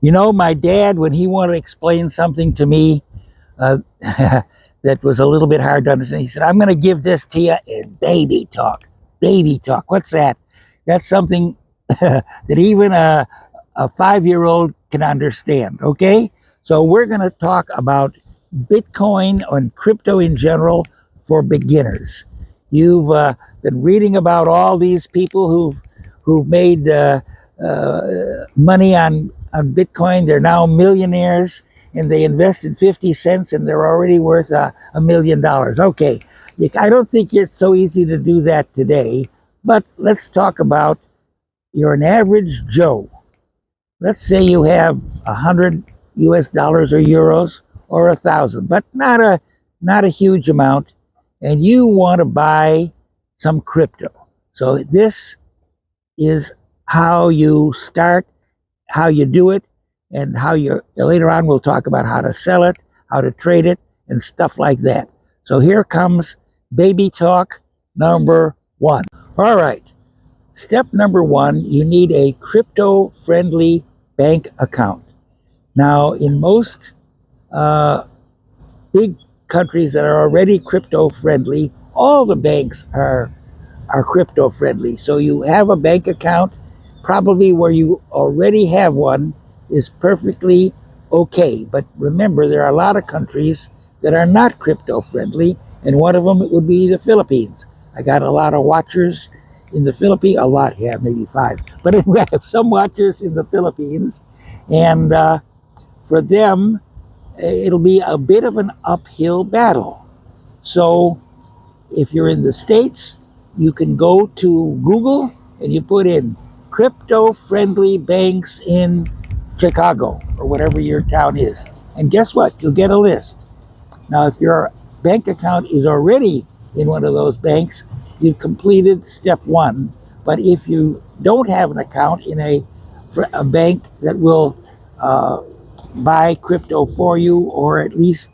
You know, my dad, when he wanted to explain something to me uh, that was a little bit hard to understand, he said, I'm going to give this to you in baby talk. Baby talk. What's that? That's something that even a 5-year-old can understand. Okay? So we're going to talk about Bitcoin and crypto in general for beginners. You've been reading about all these people who've made money on Bitcoin. They're now millionaires, and they invested 50 cents, and they're already worth $1 million. Okay, I don't think it's so easy to do that today. But let's talk about you're an average Joe. Let's say you have 100 US dollars or euros or 1,000, but not a huge amount, and you want to buy some crypto. So this is how you start, how you do it, and how you later on we'll talk about how to sell it, how to trade it, and stuff like that. So here comes baby talk number one. All right. Step number one, you need a crypto friendly bank account. Now, in most big countries that are already crypto friendly, all the banks are crypto friendly. So you have a bank account, probably where you already have one is perfectly okay. But remember, there are a lot of countries that are not crypto friendly, and one of them would be the Philippines. I got a lot of watchers in the Philippines, a lot, yeah, maybe 5. But anyway, I have some watchers in the Philippines, and for them, it'll be a bit of an uphill battle. So if you're in the States, you can go to Google and you put in crypto friendly banks in Chicago or whatever your town is. And guess what? You'll get a list. Now, if your bank account is already in one of those banks, you've completed step one. But if you don't have an account in a bank that will buy crypto for you, or at least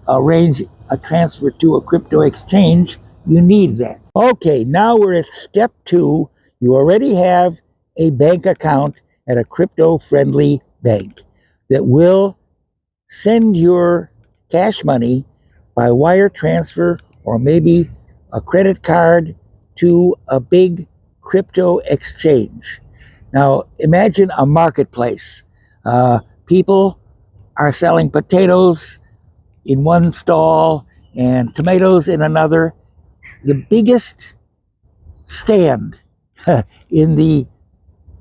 arrange a transfer to a crypto exchange, you need that. Okay, now we're at step two. You already have a bank account at a crypto friendly bank that will send your cash money by wire transfer or maybe a credit card to a big crypto exchange. Now, imagine a marketplace. People are selling potatoes in one stall and tomatoes in another. The biggest stand in the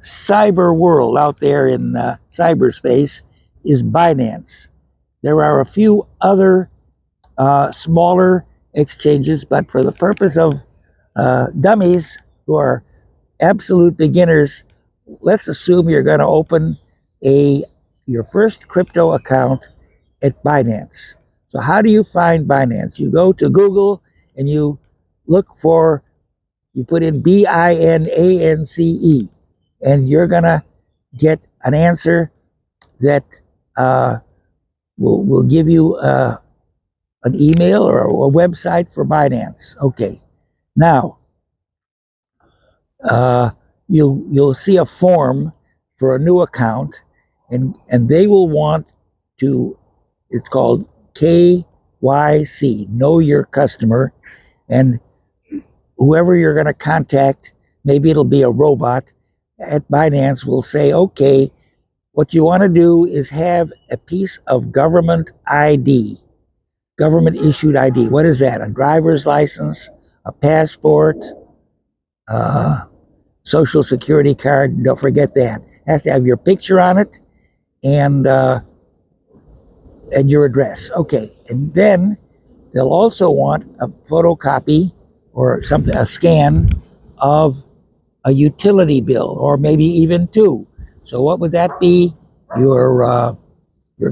cyber world out there in cyberspace is Binance. There are a few other smaller exchanges, but for the purpose of dummies who are absolute beginners, let's assume you're going to open your first crypto account at Binance. So how do you find Binance? You go to Google and you put in BINANCE, and you're going to get an answer that uh, will give you an email or a website for Binance. Okay. Now, you'll see a form for a new account, and they will want to, it's called KYC, know your customer, and whoever you're going to contact, maybe it'll be a robot at Binance, will say, okay, what you want to do is have a piece of government ID, government issued ID. What is that? A driver's license, a passport, social security card. Don't forget that. It has to have your picture on it and your address. Okay, and then they'll also want a photocopy or something, a scan of a utility bill, or maybe even two. So what would that be? Your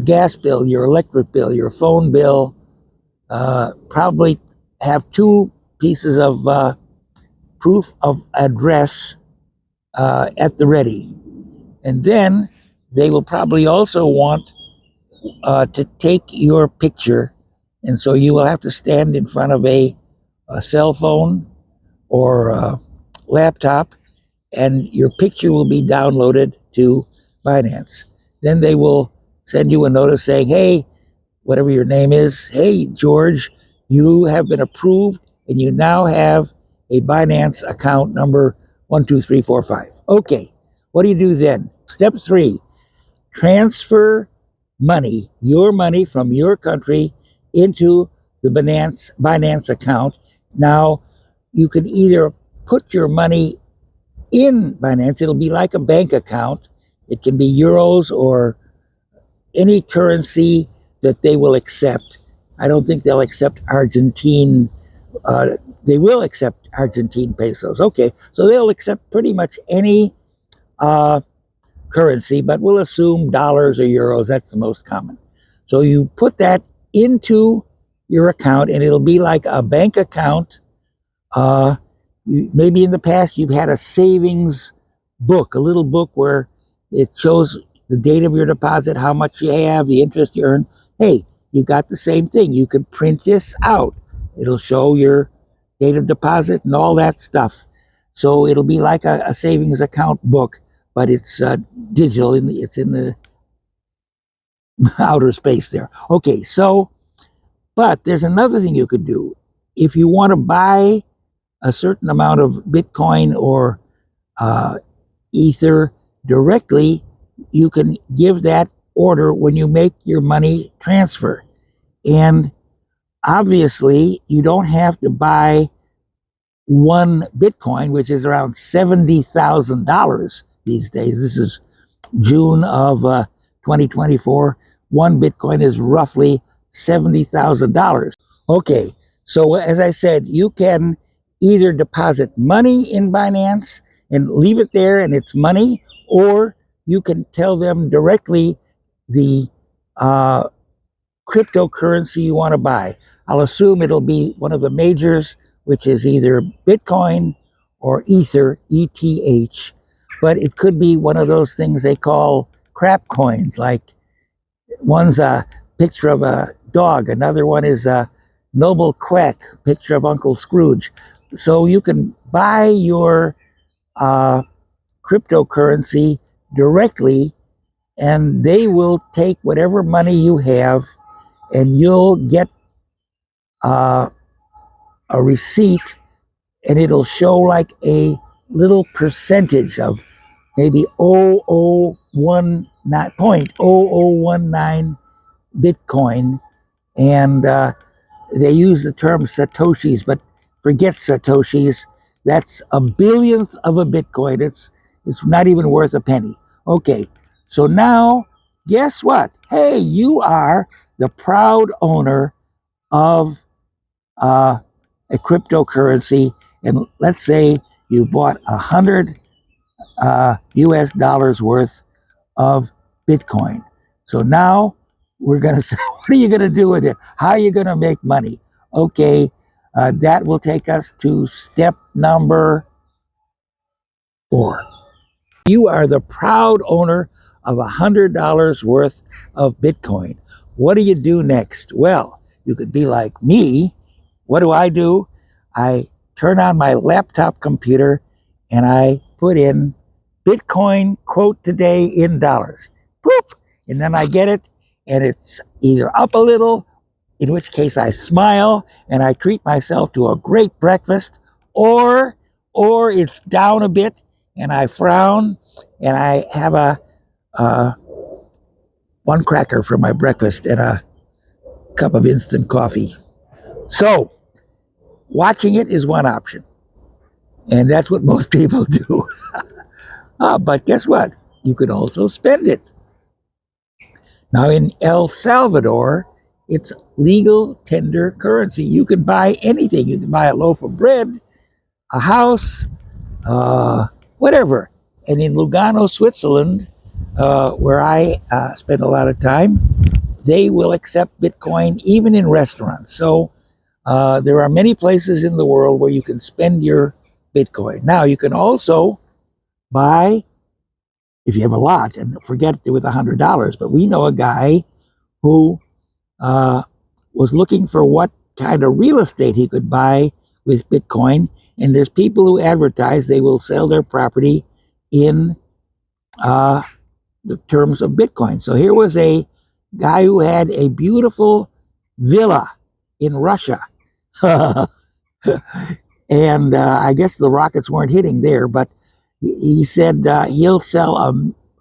gas bill, your electric bill, your phone bill. Probably have two pieces of proof of address at the ready, and then they will probably also want to take your picture, and so you will have to stand in front of a cell phone or a laptop, and your picture will be downloaded to Binance. then they will send you a notice saying, hey, whatever your name is, hey, George, you have been approved and you now have a Binance account number 12345. Okay, what do you do then? Step 3, transfer money, your money from your country into the Binance account. Now, you can either put your money in Binance, it'll be like a bank account. It can be euros or any currency that they will accept. I don't think they'll accept Argentine. They will accept Argentine pesos. Okay, so they'll accept pretty much any uh, currency, but we'll assume dollars or euros. That's the most common. So you put that into your account, and it'll be like a bank account. Maybe in the past you've had a savings book, a little book where it shows the date of your deposit, how much you have, the interest you earn. Hey, you got the same thing. You can print this out. It'll show your date of deposit and all that stuff. So it'll be like a savings account book, but it's digital. It's in the outer space there. Okay, so, but there's another thing you could do. If you want to buy a certain amount of Bitcoin or Ether directly, you can give that order when you make your money transfer. And obviously, you don't have to buy one Bitcoin, which is around $70,000 these days. This is June of 2024. One Bitcoin is roughly $70,000. Okay, so as I said, you can either deposit money in Binance and leave it there and it's money, or you can tell them directly the cryptocurrency you want to buy. I'll assume it'll be one of the majors, which is either Bitcoin or Ether, ETH, but it could be one of those things they call crap coins, like one's a picture of a dog, another one is a noble quack, picture of Uncle Scrooge. So you can buy your cryptocurrency directly, and they will take whatever money you have, and you'll get a receipt, and it'll show like a little percentage of maybe 0.0019 Bitcoin, and they use the term Satoshis, but forget Satoshis. That's a billionth of a Bitcoin. It's not even worth a penny. Okay, so now guess what? Hey, you are the proud owner of a cryptocurrency, and let's say you bought 100 US dollars worth of Bitcoin. So now we're going to say, what are you going to do with it? How are you going to make money? Okay, that will take us to step number 4. You are the proud owner of $100 worth of Bitcoin. What do you do next? Well, you could be like me. What do? I turn on my laptop computer and I put in Bitcoin quote today in dollars. Boop! And then I get it, and it's either up a little, in which case I smile and I treat myself to a great breakfast, or it's down a bit and I frown and I have a one cracker for my breakfast and a cup of instant coffee. So watching it is one option, and that's what most people do. But guess what? You could also spend it. Now in El Salvador, it's legal tender currency. You can buy anything. You can buy a loaf of bread, a house, whatever. And in Lugano, Switzerland, where I spend a lot of time, they will accept Bitcoin even in restaurants. So there are many places in the world where you can spend your Bitcoin. Now you can also buy, if you have a lot, and forget it with $100, but we know a guy who was looking for what kind of real estate he could buy with Bitcoin. And there's people who advertise they will sell their property in the terms of Bitcoin. So here was a guy who had a beautiful villa in Russia. And I guess the rockets weren't hitting there, but he said he'll sell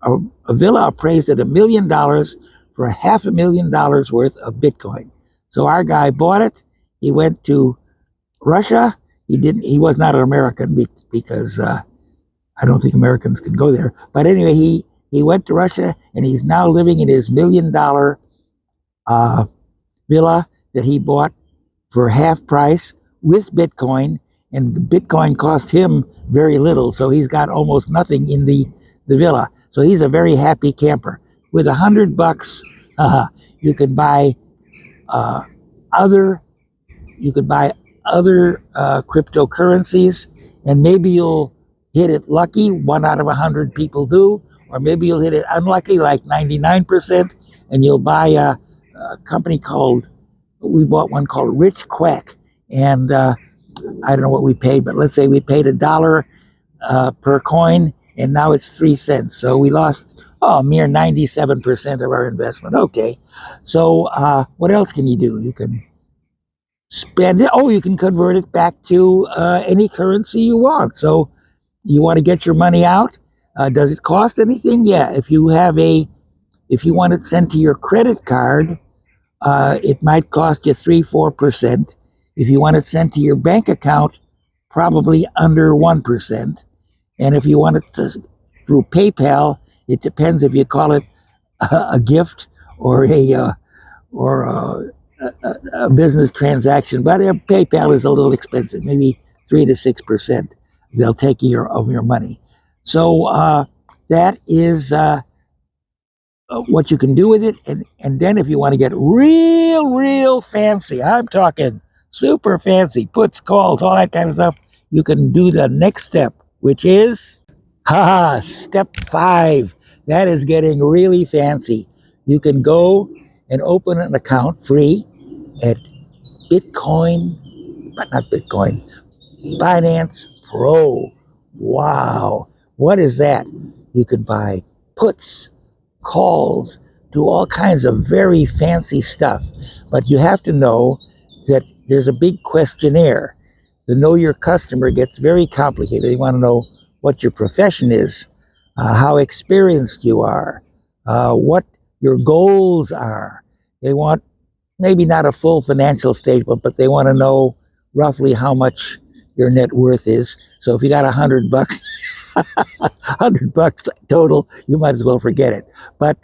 a villa appraised at $1 million for $500,000 worth of Bitcoin. So our guy bought it. He went to Russia. He didn't. He was not an American because I don't think Americans can go there. But anyway, he went to Russia, and he's now living in his $1 million villa that he bought for half price with Bitcoin, and the Bitcoin cost him very little, so he's got almost nothing in the villa. So he's a very happy camper. With $100, you could buy uh, other you could buy other cryptocurrencies, and maybe you'll hit it lucky. 1 out of 100 people do, or maybe you'll hit it unlucky, like 99%, and you'll buy a company called. We bought one called Rich Quack, and I don't know what we paid, but let's say we paid $1 per coin, and now it's 3 cents. So we lost a mere 97% of our investment. Okay, so what else can you do? You can spend it. Oh, you can convert it back to any currency you want. So you want to get your money out. Does it cost anything? Yeah. If you want it sent to your credit card, it might cost you 3-4%. If you want it sent to your bank account, probably under 1%. And if you want it through PayPal, it depends if you call it a gift or a business transaction. But PayPal is a little expensive, maybe 3 to 6%. They'll take of your money. So that is what you can do with it. And then if you want to get real fancy, I'm talking super fancy, puts, calls, all that kind of stuff, you can do the next step, which is, step 5. That is getting really fancy. You can go and open an account free at Binance Pro. Wow. What is that? You could buy puts, calls, do all kinds of very fancy stuff. But you have to know that there's a big questionnaire. The Know Your Customer gets very complicated. They want to know what your profession is, how experienced you are, what your goals are. They want maybe not a full financial statement, but they want to know roughly how much your net worth is. So if you got $100, $100 total, you might as well forget it. But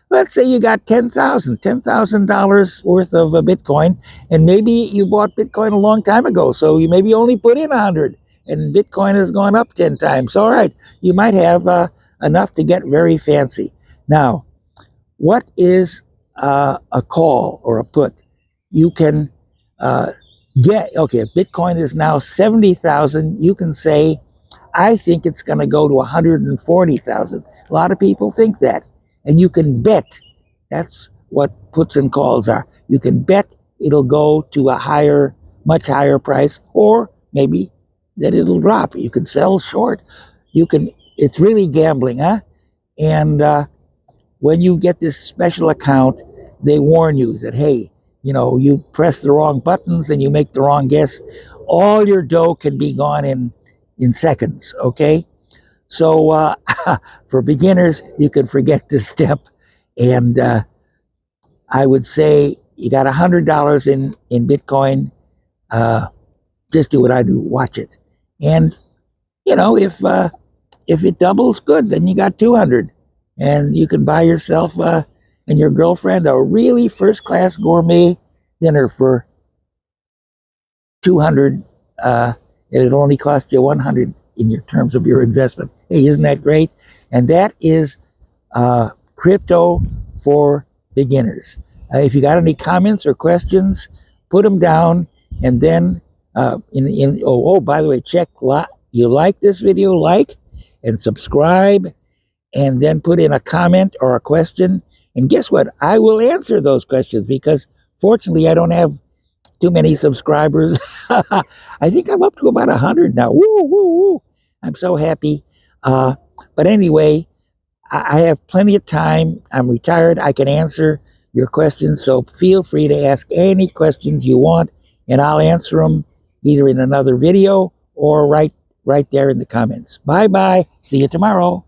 let's say you got $10,000 worth of Bitcoin, and maybe you bought Bitcoin a long time ago, so you maybe only put in 100, and Bitcoin has gone up 10 times. All right, you might have enough to get very fancy. Now, what is a call or a put? You can okay, if Bitcoin is now 70,000, you can say, I think it's going to go to 140,000. A lot of people think that. And you can bet. That's what puts and calls are. You can bet it'll go to a much higher price, or maybe that it'll drop. You can sell short. It's really gambling, huh? And when you get this special account, they warn you that, hey, you press the wrong buttons and you make the wrong guess, all your dough can be gone in seconds, okay? So for beginners, you can forget this step. And I would say you got $100 in Bitcoin, just do what I do, watch it. And, if it doubles, good, then you got 200. And you can buy yourself and your girlfriend a really first-class gourmet dinner for 200. It'll only cost you 100 in your terms of your investment. Hey, isn't that great? And that is crypto for beginners. If you got any comments or questions, put them down. And then, by the way, check you like this video, like and subscribe, and then put in a comment or a question. And guess what? I will answer those questions, because fortunately I don't have too many subscribers. I think I'm up to about 100 now. Woo, woo, woo. I'm so happy. But anyway, I have plenty of time. I'm retired. I can answer your questions. So feel free to ask any questions you want, and I'll answer them either in another video or right there in the comments. Bye bye. See you tomorrow.